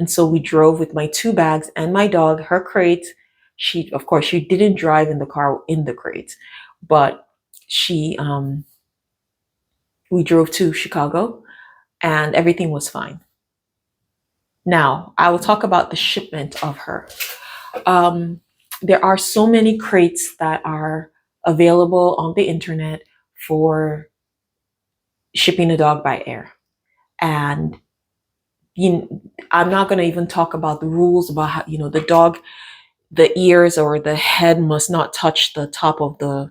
And so we drove with my 2 bags and my dog, her crate. Of course, she didn't drive in the car in the crate, but she, we drove to Chicago and everything was fine. Now, I will talk about the shipment of her. Um, there are so many crates that are available on the internet for shipping a dog by air. And I'm not going to even talk about the rules about how, the dog, the ears or the head must not touch the top of the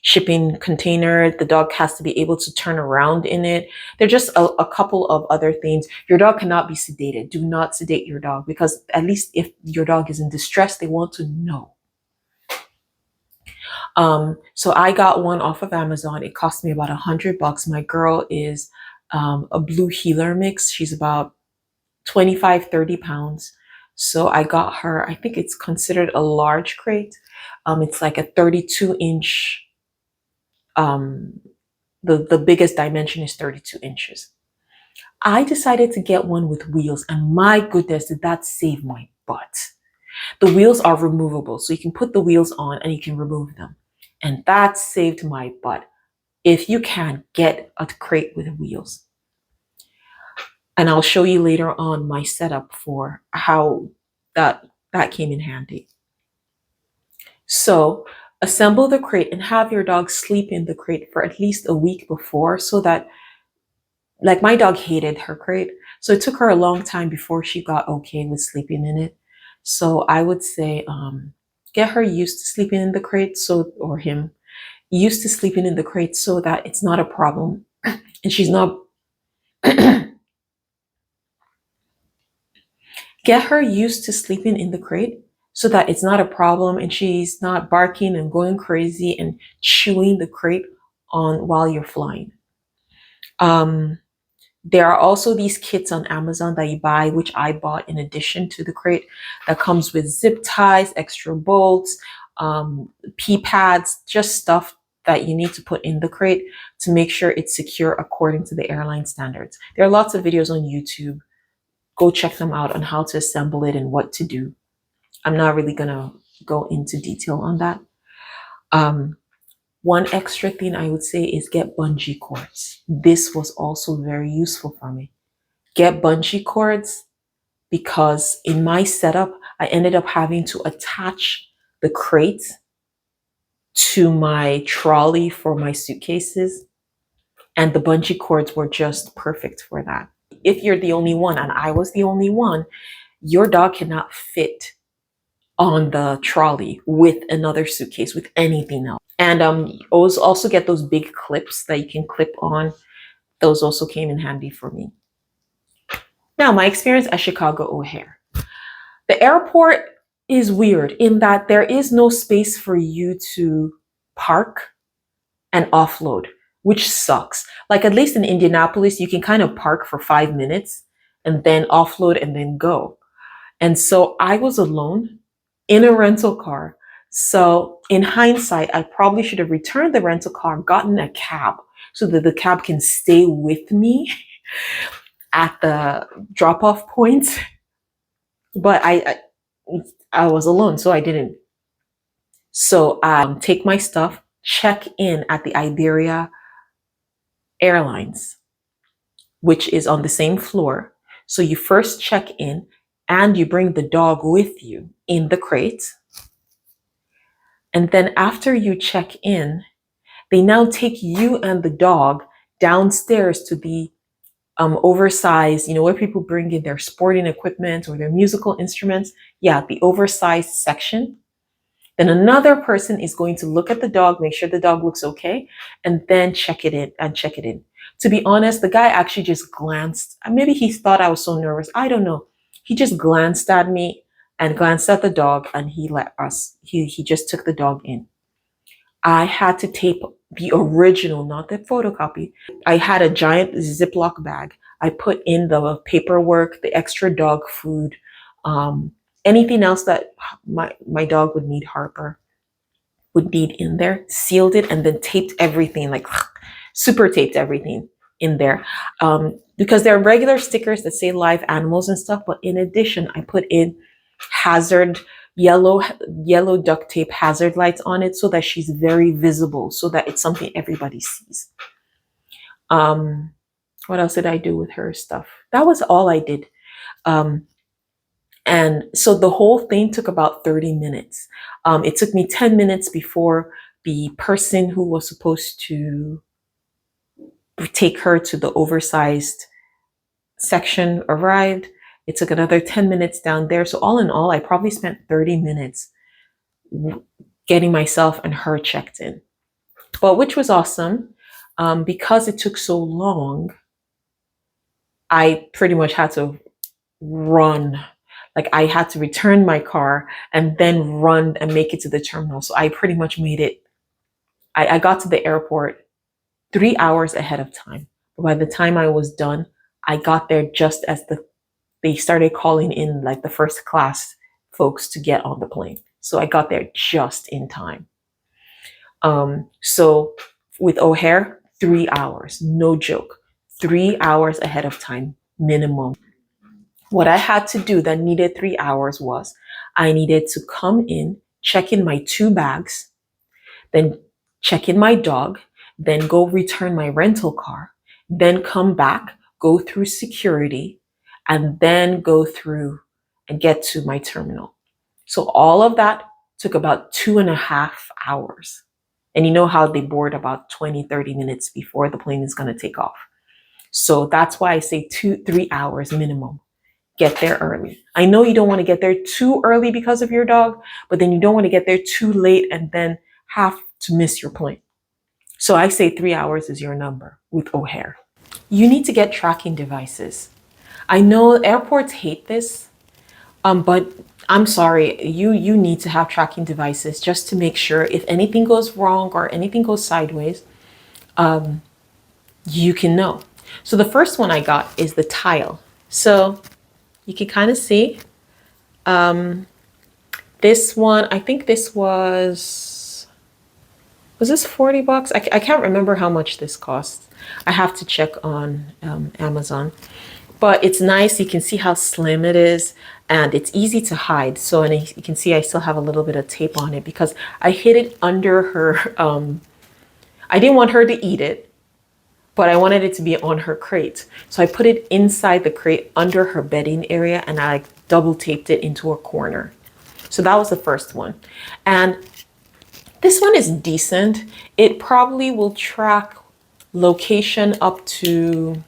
shipping container. The dog has to be able to turn around in it. There are just a couple of other things. Your dog cannot be sedated. Do not sedate your dog, because at least if your dog is in distress, they want to know. So I got one off of Amazon. It cost me about $100. My girl is a blue heeler mix. She's about 25, 30 pounds. So I got her, I think it's considered a large crate. It's like a 32-inch. The biggest dimension is 32 inches. I decided to get one with wheels, and my goodness, did that save my butt. The wheels are removable, so you can put the wheels on and you can remove them. And that saved my butt. If you can, get a crate with wheels. And I'll show you later on my setup for how that came in handy. So assemble the crate and have your dog sleep in the crate for at least a week before, so that, like, my dog hated her crate. So it took her a long time before she got okay with sleeping in it. So I would say, get her used to sleeping in the crate, or him used to sleeping in the crate, so that it's not a problem. And she's not, get her used to sleeping in the crate so that it's not a problem and she's not barking and going crazy and chewing the crate on while you're flying. There are also these kits on Amazon that you buy, which I bought in addition to the crate, that comes with zip ties, extra bolts, pee pads, just stuff that you need to put in the crate to make sure it's secure according to the airline standards. There are lots of videos on YouTube. Go check them out on how to assemble it and what to do. I'm not really gonna go into detail on that. One extra thing I would say is get bungee cords. This was also very useful for me. Get bungee cords, because in my setup, I ended up having to attach the crate to my trolley for my suitcases, and the bungee cords were just perfect for that. If you're the only one, and I was the only one, your dog cannot fit on the trolley with another suitcase, with anything else. And also get those big clips that you can clip on. Those also came in handy for me. Now, my experience at Chicago O'Hare. The airport is weird in that there is no space for you to park and offload, which sucks. Like, at least in Indianapolis, you can kind of park for 5 minutes and then offload and then go. And so I was alone in a rental car. So in hindsight, I probably should have returned the rental car, gotten a cab so that the cab can stay with me at the drop-off point. But I was alone, so I didn't. So take my stuff, check in at the Iberia Airlines, which is on the same floor. So you first check in and you bring the dog with you in the crate. And then after you check in, they now take you and the dog downstairs to the oversized, where people bring in their sporting equipment or their musical instruments. Yeah, the oversized section. Then another person is going to look at the dog, make sure the dog looks okay, and then check it in. To be honest, the guy actually just glanced. Maybe he thought I was so nervous. I don't know. He just glanced at me and glanced at the dog, and he just took the dog in. I had to tape the original, not the photocopy. I had a giant Ziploc bag. I put in the paperwork, the extra dog food, anything else that my dog would need, Harper would need in there, sealed it, and then taped everything, like super taped everything. in there, because there are regular stickers that say live animals and stuff, but in addition, I put in hazard yellow duct tape hazard lights on it so that she's very visible, so that it's something everybody sees. What else did I do with her stuff? That was all I did. And so the whole thing took about 30 minutes. It took me 10 minutes before the person who was supposed to take her to the oversized section arrived. It took another 10 minutes down there. So all in all, I probably spent 30 minutes getting myself and her checked in, but which was awesome. Because it took so long, I pretty much had to run. Like I had to return my car and then run and make it to the terminal. So I pretty much made it. I got to the airport 3 hours ahead of time. But by the time I was done, I got there just as they started calling in like the first class folks to get on the plane. So I got there just in time. So with O'Hare, 3 hours, no joke, 3 hours ahead of time minimum. What I had to do that needed 3 hours was I needed to come in, check in my 2 bags, then check in my dog, then go return my rental car, then come back, go through security, and then go through and get to my terminal. So all of that took about 2.5 hours. And you know how they board about 20, 30 minutes before the plane is going to take off. So that's why I say 2-3 hours minimum. Get there early. I know you don't want to get there too early because of your dog, but then you don't want to get there too late and then have to miss your plane. So I say 3 hours is your number with O'Hare. You need to get tracking devices. I know airports hate this, but I'm sorry, you need to have tracking devices just to make sure if anything goes wrong or anything goes sideways, you can know. So the first one I got is the tile. So you can kind of see this one. I think this was this $40? I can't remember how much this costs. I have to check on Amazon. But it's nice. You can see how slim it is and it's easy to hide. So, and you can see I still have a little bit of tape on it because I hid it under her. I didn't want her to eat it, but I wanted it to be on her crate. So I put it inside the crate under her bedding area and I like double taped it into a corner. So that was the first one. And this one is decent. It probably will track location up to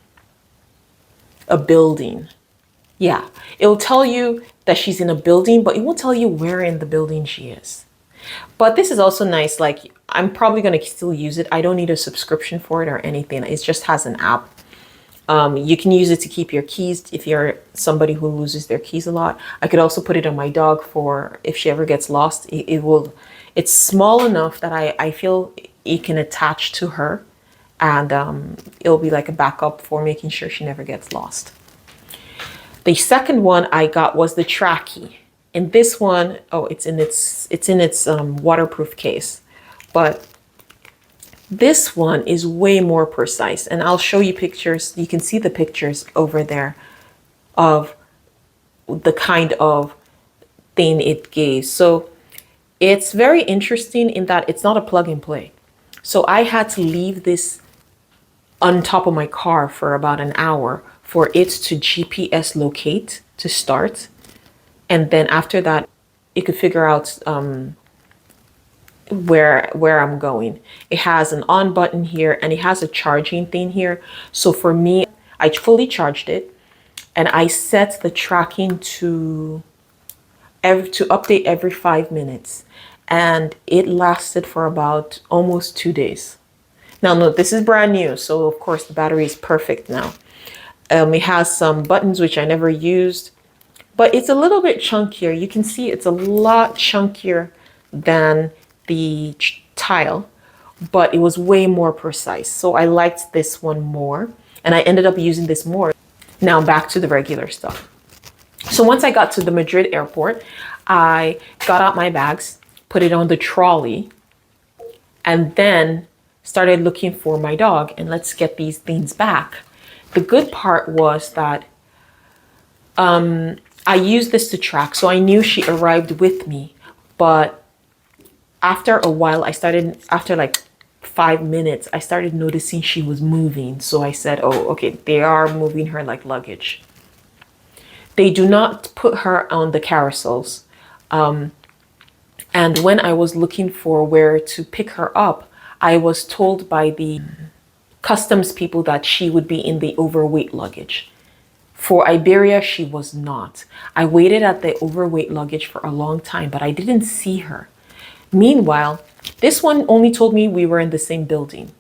a building. Yeah, it'll tell you that she's in a building, but it won't tell you where in the building she is. But this is also nice. Like I'm probably going to still use it. I don't need a subscription for it or anything. It just has an app. You can use it to keep your keys if you're somebody who loses their keys a lot. I could also put it on my dog for if she ever gets lost. It's small enough that I feel it can attach to her, and it'll be like a backup for making sure she never gets lost. The second one I got was the Tracky. And this one, oh, it's in its waterproof case. But this one is way more precise. And I'll show you pictures. You can see the pictures over there of the kind of thing it gave. So it's very interesting in that it's not a plug and play. So I had to leave this on top of my car for about an hour for it to GPS locate to start. And then after that, it could figure out where I'm going. It has an on button here and it has a charging thing here. So for me, I fully charged it and I set the tracking to update every 5 minutes. And it lasted for about almost 2 days. Now, no, this is brand new. So of course the battery is perfect now. It has some buttons which I never used, but it's a little bit chunkier. You can see it's a lot chunkier than the tile, but it was way more precise. So I liked this one more and I ended up using this more. Now back to the regular stuff. So once I got to the Madrid airport, I got out my bags, put it on the trolley, and then started looking for my dog and let's get these things back. The good part was that I used this to track, so I knew she arrived with me. But after a while, after like 5 minutes, I started noticing she was moving. So I said, oh, okay, they are moving her like luggage. They do not put her on the carousels. And when I was looking for where to pick her up, I was told by the customs people that she would be in the overweight luggage. For Iberia, she was not. I waited at the overweight luggage for a long time, but I didn't see her. Meanwhile, this one only told me we were in the same building.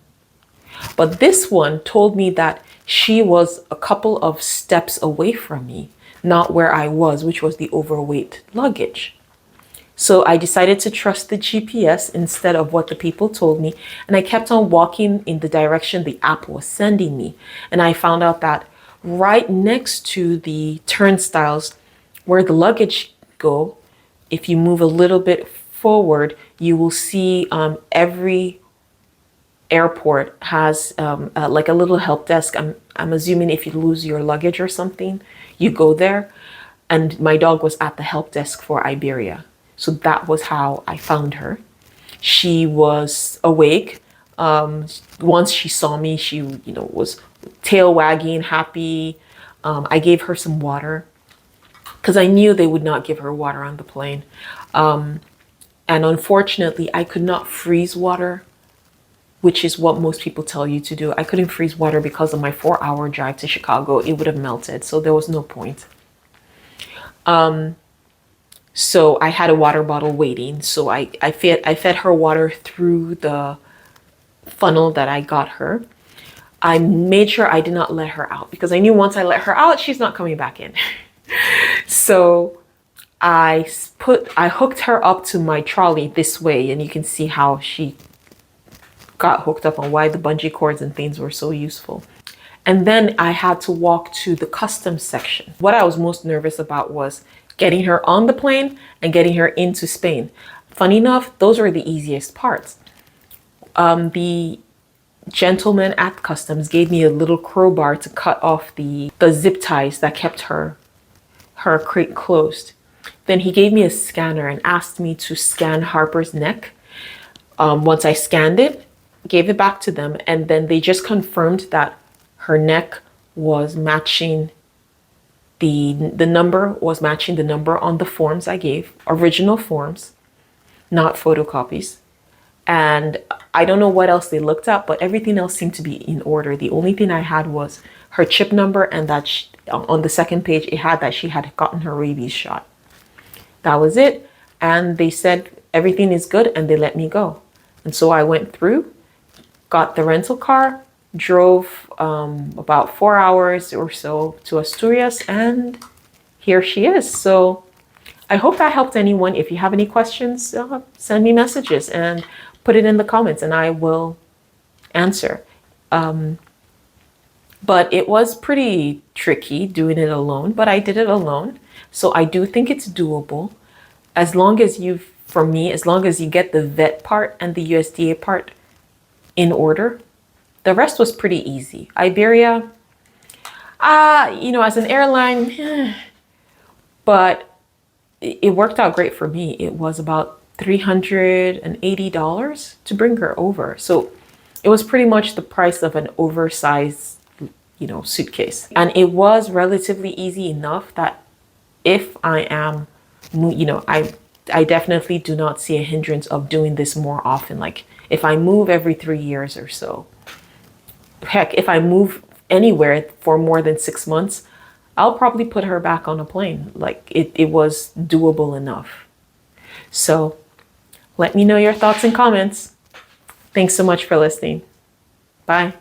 But this one told me that she was a couple of steps away from me, not where I was, which was the overweight luggage. So I decided to trust the GPS instead of what the people told me. And I kept on walking in the direction the app was sending me. And I found out that right next to the turnstiles where the luggage go, if you move a little bit forward, you will see every airport has like a little help desk. I'm assuming if you lose your luggage or something, you go there. And my dog was at the help desk for Iberia. So that was how I found her. She was awake. Once she saw me, she, was tail wagging, happy. I gave her some water because I knew they would not give her water on the plane. And unfortunately, I could not freeze water, which is what most people tell you to do. I couldn't freeze water because of my 4-hour drive to Chicago. It would have melted, so there was no point. So I had a water bottle waiting. So I fed her water through the funnel that I got her. I made sure I did not let her out because I knew once I let her out, she's not coming back in. So I hooked her up to my trolley this way, and you can see how she got hooked up and why the bungee cords and things were so useful. And then I had to walk to the customs section. What I was most nervous about was getting her on the plane and getting her into Spain. Funny enough, those were the easiest parts. The gentleman at customs gave me a little crowbar to cut off the zip ties that kept her crate closed. Then he gave me a scanner and asked me to scan Harper's neck. Once I scanned it, gave it back to them, and then they just confirmed that her neck was matching the number was matching the number on the forms I gave, original forms, not photocopies. And I don't know what else they looked at, but everything else seemed to be in order. The only thing I had was her chip number, and that on the second page, it had that she had gotten her rabies shot. That was it. And they said everything is good, and they let me go. And so I went through, got the rental car, drove about 4 hours or so to Asturias, and here she is. So I hope that helped anyone. If you have any questions, send me messages and put it in the comments and I will answer. But it was pretty tricky doing it alone, but I did it alone. So I do think it's doable. As long as as long as you get the vet part and the USDA part in order, the rest was pretty easy. Iberia, as an airline, but it worked out great for me. It was about $380 to bring her over. So it was pretty much the price of an oversized, suitcase. And it was relatively easy enough that if I am, I definitely do not see a hindrance of doing this more often. Like if I move every 3 years or so, heck, if I move anywhere for more than 6 months, I'll probably put her back on a plane. Like it was doable enough. So let me know your thoughts and comments. Thanks so much for listening. Bye.